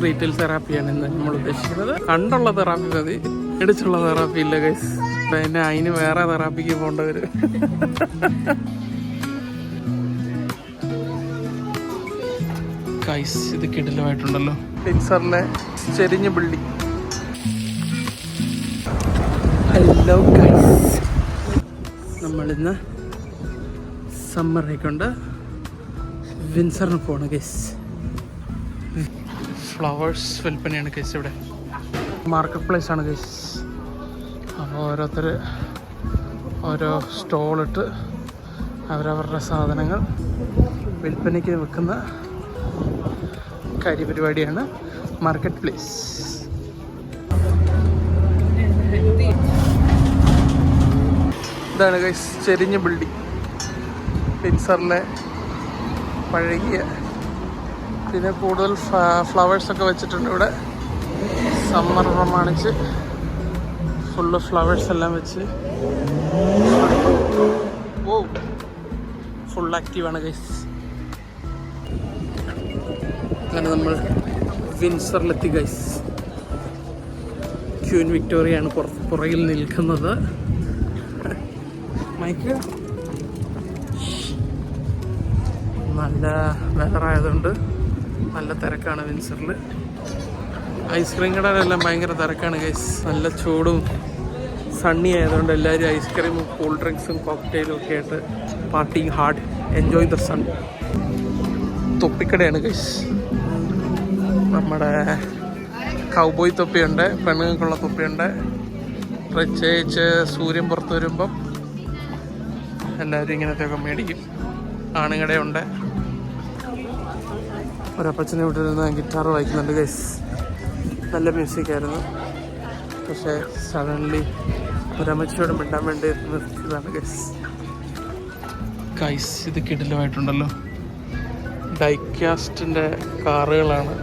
Retail തെറാപ്പിയാണ് ഇന്ന് നമ്മൾ ഉദ്ദേശിക്കുന്നത്. കണ്ടുള്ള തെറാപ്പി മതി, മേടിച്ചുള്ള തെറാപ്പി ഇല്ല ഗൈസ്. പിന്നെ അതിന് വേറെ തെറാപ്പിക്ക് പോകേണ്ടവര്. ഗൈസ് ഇത് കിടിലമായിട്ടുണ്ടല്ലോ, വിൻസറിലെ ചെരിഞ്ഞ ബിൽഡിംഗ്. ഹലോ ഗൈസ്, നമ്മളിന്ന് സമ്മറിനെ വിൻസറിന് പോകണം ഗൈസ്. ഫ്ലവേഴ്സ് വിൽപ്പനയാണ് ഗൈസ്. ഇവിടെ മാർക്കറ്റ് പ്ലേസ് ആണ് ഗൈസ്. അപ്പോൾ ഓരോരുത്തർ ഓരോ സ്റ്റോളിട്ട് അവരവരുടെ സാധനങ്ങൾ വിൽപ്പനയ്ക്ക് വെക്കുന്ന കാര്യപരിപാടിയാണ് മാർക്കറ്റ് പ്ലേസ്. ഇതാണ് ഗൈസ് ചെരിഞ്ഞ ബിൽഡിംഗ്, വിൻസറിലെ പഴകിയ. പിന്നെ കൂടുതൽ ഫ്ലവേഴ്സൊക്കെ വെച്ചിട്ടുണ്ട് ഇവിടെ. സമ്മർ പ്രമാണിച്ച് ഫുള്ള് ഫ്ലവേഴ്സ് എല്ലാം വെച്ച് ഫുൾ ആക്റ്റീവാണ് ഗൈസ്. അങ്ങനെ നമ്മൾ വിൻസറിലെത്തി ഗൈസ്. ക്വീൻ വിക്ടോറിയയാണ് പുറകിൽ നിൽക്കുന്നത്. മൈക്ക് നല്ല വെതറായതുകൊണ്ട് നല്ല തിരക്കാണ് വിൻസറിൽ. ഐസ്ക്രീം കടയിലെല്ലാം ഭയങ്കര തിരക്കാണ് ഗൈസ്. നല്ല ചൂടും സണ്ണി ആയതുകൊണ്ട് എല്ലാവരും ഐസ്ക്രീമും കൂൾ ഡ്രിങ്ക്സും കോക്ടെയിലും ഒക്കെ ആയിട്ട് partying hard, enjoy the sun. തൊപ്പിക്കടയാണ് ഗൈസ്. നമ്മുടെ കൗബോയ് തൊപ്പിയുണ്ട്, പെണ്ണുങ്ങൾക്കുള്ള തൊപ്പിയുണ്ട്. പ്രത്യേകിച്ച് സൂര്യൻ പുറത്ത് വരുമ്പം എല്ലാവരും ഇങ്ങനത്തെയൊക്കെ മേടിക്കും. ആണുകടയുണ്ട്. ഒരപ്പച്ചനെ വിട്ടിരുന്ന് ഗിറ്റാർ വായിക്കുന്നുണ്ട് ഗൈസ്. നല്ല മ്യൂസിക്കായിരുന്നു. പക്ഷേ സഡൻലി ഒരമ്മച്ചിയോട് മിണ്ടാൻ വേണ്ടി നിർത്തിയതാണ് ഗൈസ്. ഗൈസ് ഇത് കിടിലമായിട്ടുണ്ടല്ലോ, ഡൈക്കാസ്റ്റിൻ്റെ കാറുകളാണ്.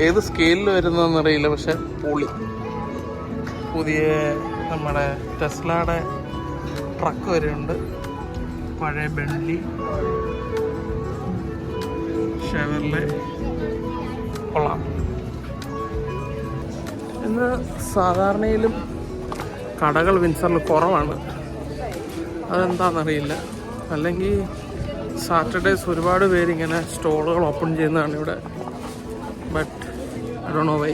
ഏത് സ്കെയിലിൽ വരുന്നതെന്നറിയില്ല, പക്ഷെ പൊളി. പുതിയ നമ്മുടെ ടെസ്ലയുടെ ട്രക്ക് വരെയുണ്ട്. പഴയ ബെന്റ്ലി, ഷെവർലെ, കൊള്ളാം. ഇന്ന് സാധാരണയിലും കടകൾ വിൻസറിൽ കുറവാണ്. അതെന്താണെന്നറിയില്ല. അല്ലെങ്കിൽ സാറ്റർഡേസ് ഒരുപാട് പേരിങ്ങനെ സ്റ്റോളുകൾ ഓപ്പൺ ചെയ്യുന്നതാണ് ഇവിടെ. But I don't know why.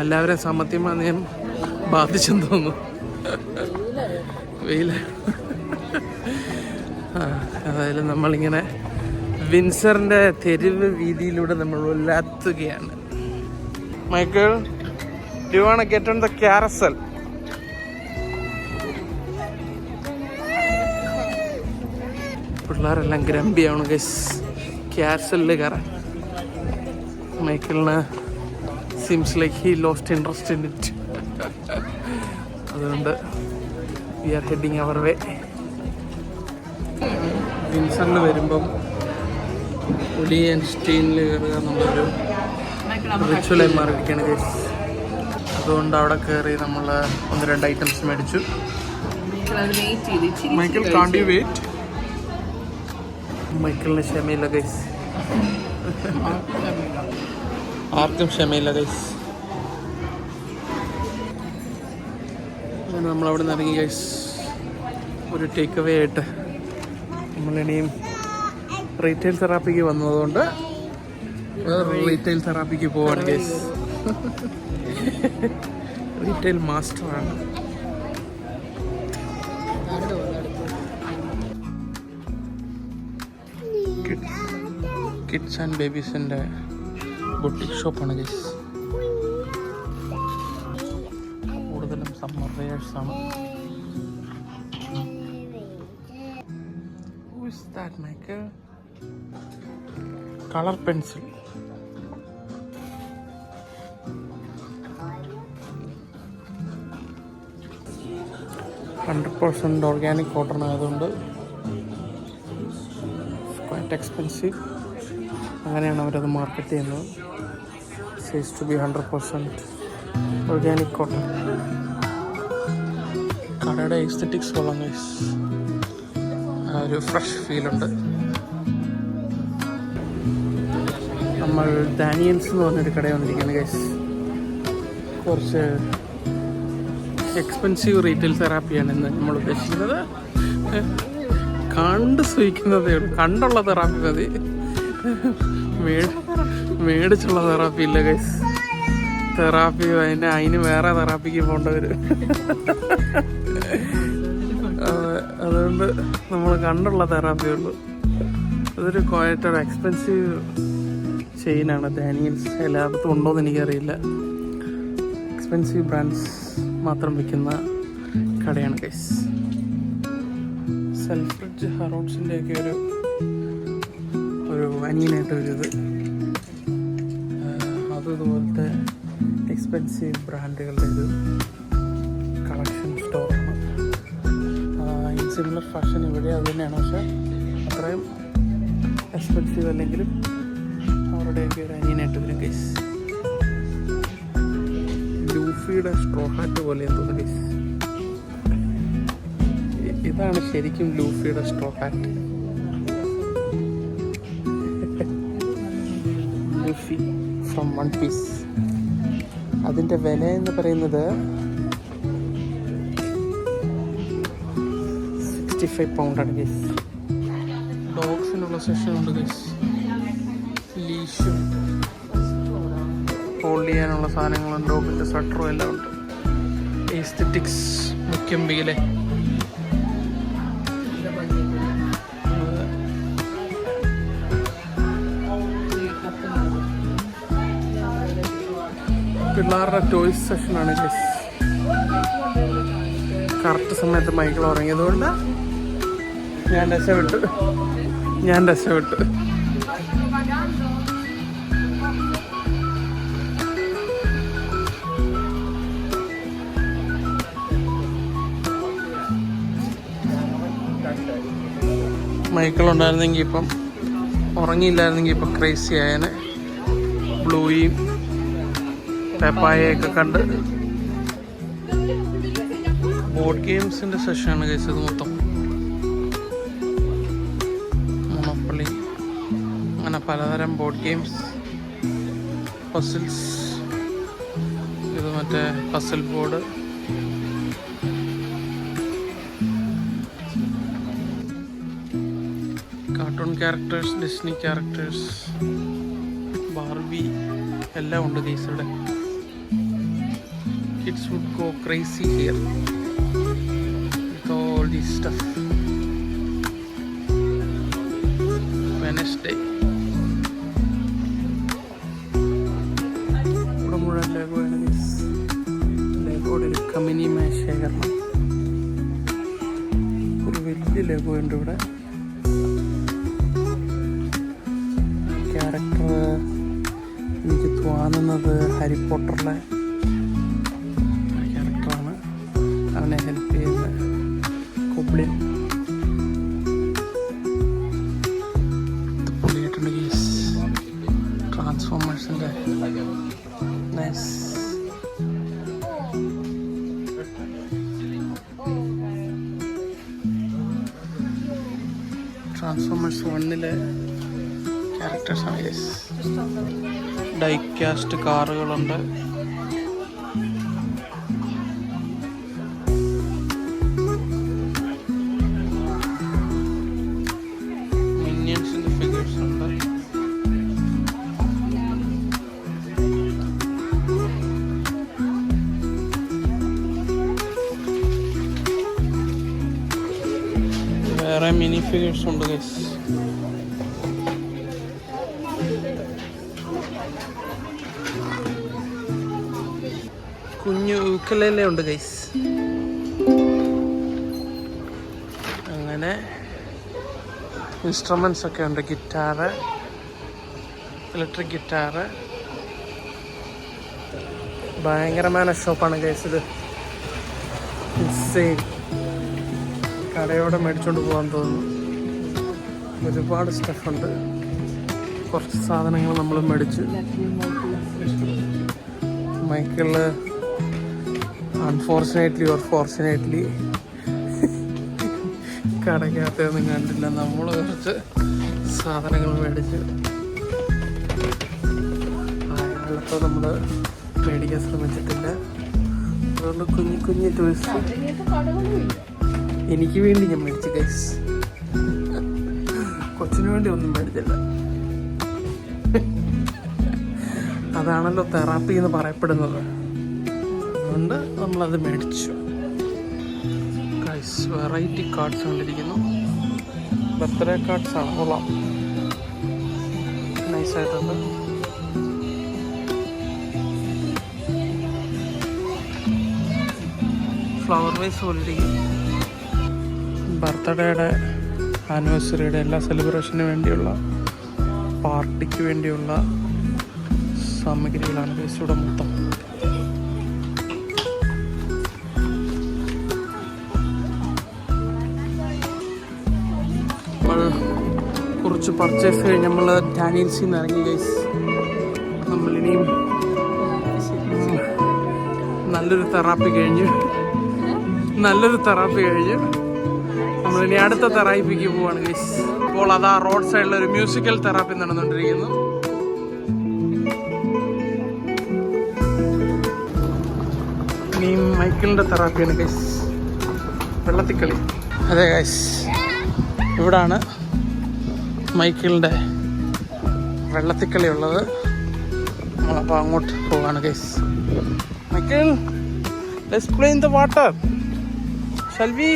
എല്ലാവരെയും സാമ്പത്തികമാന്ദ്യം ബാധിച്ചെന്ന് തോന്നുന്നു. വെയിൽ. അതായത് നമ്മളിങ്ങനെ വിൻസറിൻ്റെ തെരുവ് വീതിയിലൂടെ നമ്മൾ ഉല്ലാത്തുകയാണ്. Michael, do you want to get on the carousel? പിള്ളേരെല്ലാം ഗ്രംബിയാണ് ഗൈസ് കാരസലിൽ കയറാൻ. മൈക്കിളിന് seems like he lost interest in it. അതുകൊണ്ട് we are heading our way. വിൻസറിൽ വരുമ്പം ഒലിയൻസ്റ്റീനിൽ കയറുക എന്നുള്ളൊരു റിച്വലായി മാറിയിരിക്കുകയാണ് ഗൈസ്. അതുകൊണ്ട് അവിടെ കയറി നമ്മൾ 1-2 ഐറ്റംസ് മേടിച്ചു. Michael can't you wait? മൈക്കിളിന് ക്ഷമയില്ല ഗൈസ്. ആർക്കും ക്ഷമയില്ല ഗൈസ്. അങ്ങനെ നമ്മളവിടെ നിന്ന് ഇറങ്ങി ഗൈസ്. ഒരു ടേക്ക് അവേ ആയിട്ട് നമ്മളിനിയും റീറ്റെയിൽ തെറാപ്പിക്ക് വന്നതുകൊണ്ട് റീറ്റെയിൽ തെറാപ്പിക്ക് പോവാണ് ഗൈസ്. റീറ്റെയിൽ മാസ്റ്ററാണ്. കിഡ്സ് ആൻഡ് ബേബീസിൻ്റെ ബൊട്ടിക് ഷോപ്പാണ് ഗൈസ്. കൂടുതലും സമ്മർ വെയേഴ്സാണ്. Who is that, Michael? Color pencil. $100% organic cotton ആയതുകൊണ്ട് ക്വൈറ്റ് എക്സ്പെൻസീവ്. അങ്ങനെയാണ് അവരത് മാർക്കറ്റ് ചെയ്യുന്നത്. Says to be 100% organic cotton. കടയുടെ എസ്തെറ്റിക്സ് കൊള്ളാം ഗൈസ്. ഒരു ഫ്രഷ് ഫീലുണ്ട്. നമ്മൾ ഡാനിയൽസ് എന്ന് പറഞ്ഞൊരു കട വന്നിരിക്കുകയാണ് ഗൈസ്. കുറച്ച് എക്സ്പെൻസീവ് റീറ്റെയിൽ തെറാപ്പിയാണ് ഇന്ന് നമ്മൾ ഉദ്ദേശിക്കുന്നത്. കണ്ട് സൂഹിക്കുന്നതേ ഉള്ളൂ, കണ്ടുള്ള തെറാപ്പി മതി, മേടിച്ചുള്ള തെറാപ്പി ഇല്ല ഗൈസ്. തെറാപ്പി അതിന് വേറെ തെറാപ്പിക്ക് പോകേണ്ടി വരും. അതുകൊണ്ട് നമ്മൾ കണ്ടുള്ള തെറാപ്പി ഉള്ളൂ. അതൊരു ക്വയറ്റൊരു എക്സ്പെൻസീവ് ചെയിനാണ് ഡാനിയൽസ്. എല്ലായിടത്തും ഉണ്ടോയെന്ന് എനിക്കറിയില്ല. എക്സ്പെൻസീവ് ബ്രാൻഡ്സ് മാത്രം വിൽക്കുന്ന കടയാണ് ഗൈസ്. സെൽഫ്രിഡ്ജ് ഹറോട്സിൻ്റെയൊക്കെ ഒരു അനിയനായിട്ട് ഒരിത്. അതും ഇതുപോലത്തെ എക്സ്പെൻസീവ് ബ്രാൻഡുകളുടെ ഒരു കളക്ഷൻ സ്റ്റോറാണ്. ഇൻ സിമിലർ ഫാഷൻ ഇവിടെ അത് തന്നെയാണ്, പക്ഷേ അത്രയും എക്സ്പെൻസീവ് അല്ലെങ്കിലും അവരുടെയൊക്കെ ഒരു അനിയനായിട്ട് വരും ഗൈസ്. ലൂഫിയുടെ സ്ട്രോ ഹാറ്റ് പോലെ തോന്നുന്നു ഗൈസ്. ഇതാണ് ശരിക്കും ലൂഫിയുടെ straw hat. Luffy from One Piece. അതിൻ്റെ വില എന്ന് പറയുന്നത് 65 പൗണ്ടാണ് ഗൈസ്. ഡോഗ്സിനുള്ള സെഷൻ ഉണ്ട് ഗൈസ്. ലീഷും ഹോൾഡ് ചെയ്യാനുള്ള സാധനങ്ങളുണ്ട്, ഡോഗിൻ്റെ സ്വട്ടറും എല്ലാം ഉണ്ട്. എസ്തെറ്റിക്സ് മുഖ്യമ്പിയിലെ പിള്ളേരുടെ ടോയ്സ് സെഷനാണ് ഗൈസ്. കറക്റ്റ് സമയത്ത് മൈക്കിൾ ഉറങ്ങിയതുകൊണ്ട് ഞാൻ രക്ഷപ്പെട്ടു. മൈക്കിൾ ഉണ്ടായിരുന്നെങ്കിൽ ഇപ്പം ഉറങ്ങിയില്ലായിരുന്നെങ്കിൽ ഇപ്പം ക്രേസി ആയനെ. ബ്ലൂയും പെപ്പായൊക്കെ കണ്ട്. ബോർഡ് ഗെയിംസിൻ്റെ സെഷനാണ് ഗൈസ് ഇത് മൊത്തം. മോണോപ്പൊളി, അങ്ങനെ പലതരം ബോർഡ് ഗെയിംസ്, പസിൽസ്, ഇത് മറ്റേ puzzle board, cartoon characters, Disney characters, Barbie എല്ലാം ഉണ്ട് ഗൈസ് ഇവിടെ. Kids would go crazy here with all this stuff. Wednesday. ഇവിടെ മുഴുവൻ ലെഗോയാണ് ഗൈസ്. ലെഗോയുടെ ഒരു കമ്പനിയുമായ ശേഖരണം. ഒരു വലിയ ലെഗോ ഉണ്ട് ഇവിടെ. ക്യാരക്ടർ എനിക്ക് തോന്നുന്നത് ഹാരി പോട്ടറിലെ ക്യാരക്ടറാണ്. അവനെ ഹെൽപ്പ് ചെയ്യുന്ന കൊബ്ലിൻ പൊളിയായിട്ടുണ്ട് ഗീസ്. ട്രാൻസ്ഫോമേഴ്സിൻ്റെ നൈസ്. ട്രാൻസ്ഫോമേഴ്സ് 1 ക്യാരക്ടേഴ്സാണ് ഗീസ്. ഡൈകാസ്റ്റ് കാറുകളുണ്ട്. മിനിയൻസിൻ്റെ ഫിഗേഴ്സ് ഉണ്ട്. വേറെ മിനി ഫിഗേഴ്സ് ഉണ്ട് ഗൈസ്. കുഞ്ഞു യൂക്കലേല ഉണ്ട് ഗൈസ്. അങ്ങനെ ഇൻസ്ട്രുമെൻറ്റ്സ് ഒക്കെ ഉണ്ട്. Guitar, electric guitar. ഭയങ്കരമായ ഷോപ്പാണ് ഗൈസ് ഇത്. ഇൻസെയിൻ. കടയോടെ മേടിച്ചോണ്ട് പോകാൻ തോന്നുന്നു. ഒരുപാട് സ്റ്റഫുണ്ട്. കുറച്ച് സാധനങ്ങൾ നമ്മൾ മേടിച്ച്. മൈക്കിള് അൺഫോർച്ചുനേറ്റ്ലി ഓർ ഫോർച്ചുനേറ്റ്ലി കടയ്ക്കകത്തൊന്നും കണ്ടില്ല. നമ്മൾ കുറച്ച് സാധനങ്ങൾ മേടിച്ച് മൊത്തം നമ്മൾ മേടിക്കാൻ ശ്രമിച്ചിട്ടില്ല. അതുകൊണ്ട് കുഞ്ഞു ടൂറിസ്റ്റ് എനിക്ക് വേണ്ടി ഞാൻ മേടിച്ചു ഗൈസ്. കൊച്ചിന് വേണ്ടി ഒന്നും മേടിച്ചില്ല. അതാണല്ലോ തെറാപ്പി എന്ന് പറയപ്പെടുന്നത്. അതുകൊണ്ട് നമ്മളത് മേടിച്ചു ഗൈസ്. വെറൈറ്റി കാർഡ്സ് കണ്ടിരിക്കുന്നു. ബർത്ത്ഡേ കാർഡ്സ് ആണ്. കൊള്ളാം, നൈസായിട്ടുണ്ട്. Flower vase പോലിരിക്കും. ബർത്ത്ഡേയുടെ, ആനിവേഴ്സറിയുടെ എല്ലാ സെലിബ്രേഷന് വേണ്ടിയുള്ള, പാർട്ടിക്ക് വേണ്ടിയുള്ള സാമഗ്രികളാണ് ഗൈസ് ഇവിടെ മൊത്തം. നമ്മൾ കുറച്ച് പർച്ചേസ് കഴിഞ്ഞ് നമ്മൾ ഡാനിയൽസിൽ നിന്ന് ഇറങ്ങി ഗൈസ്. നമ്മളിനിയും നല്ലൊരു തെറാപ്പി കഴിഞ്ഞ് നമ്മളിനി അടുത്ത തെറാപ്പിക്ക് പോവാണ് ഗൈസ്. അപ്പോൾ അതാ റോഡ് സൈഡിലൊരു മ്യൂസിക്കൽ തെറാപ്പി നടന്നുകൊണ്ടിരിക്കുന്നു. ഇനി മൈക്കിളിൻ്റെ തെറാപ്പിയാണ് ഗൈസ്, വെള്ളത്തിക്കളി. അതെ ഗൈസ്, ഇവിടാണ് മൈക്കിളിൻ്റെ വെള്ളത്തിക്കളി ഉള്ളത്. നമ്മളപ്പോൾ അങ്ങോട്ട് പോവാണ് guys. Michael, let's play in the water. Shall we?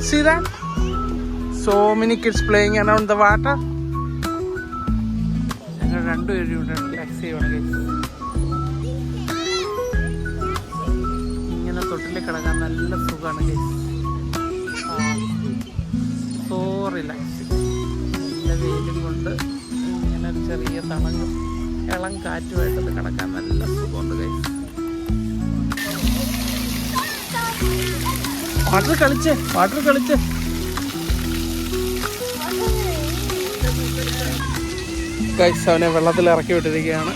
See that? So many kids playing around the water. ഞങ്ങൾ രണ്ടുപേരും ഇവിടെ റിലാക്സ് ചെയ്യുവാണ് ഗൈസ്. ഇങ്ങനെ തൊട്ടിൽ കിടക്കാൻ നല്ല സുഖമാണ് ഗൈസ്. So relaxing. നല്ല വെയിലും കൊണ്ട് ഇങ്ങനെ ചെറിയ തണങ്ങും ഇളം കാറ്റുമായിട്ടത് കിടക്കാൻ നല്ല സുഖമുണ്ട് ഗൈസ്. വാട്ടർ കളിച്ച് ഗൈസ്. അവനെ വെള്ളത്തിൽ ഇറക്കി വിട്ടിരിക്കുകയാണ്.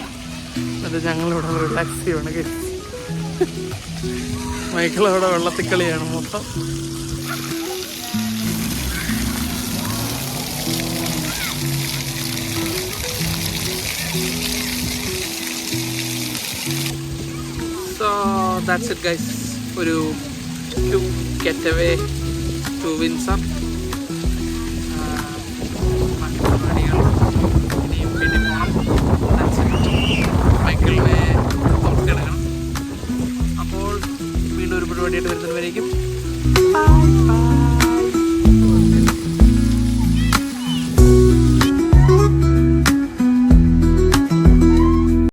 എന്നിട്ട് ഞങ്ങളിവിടെ റിലാക്സ് ചെയ്യുവാണ് ഗൈസ്. മൈക്കിളവിടെ വെള്ളത്തിൽ കളിയാണ് മൊത്തം. So that's it guys. ഒരു getaway to Windsor.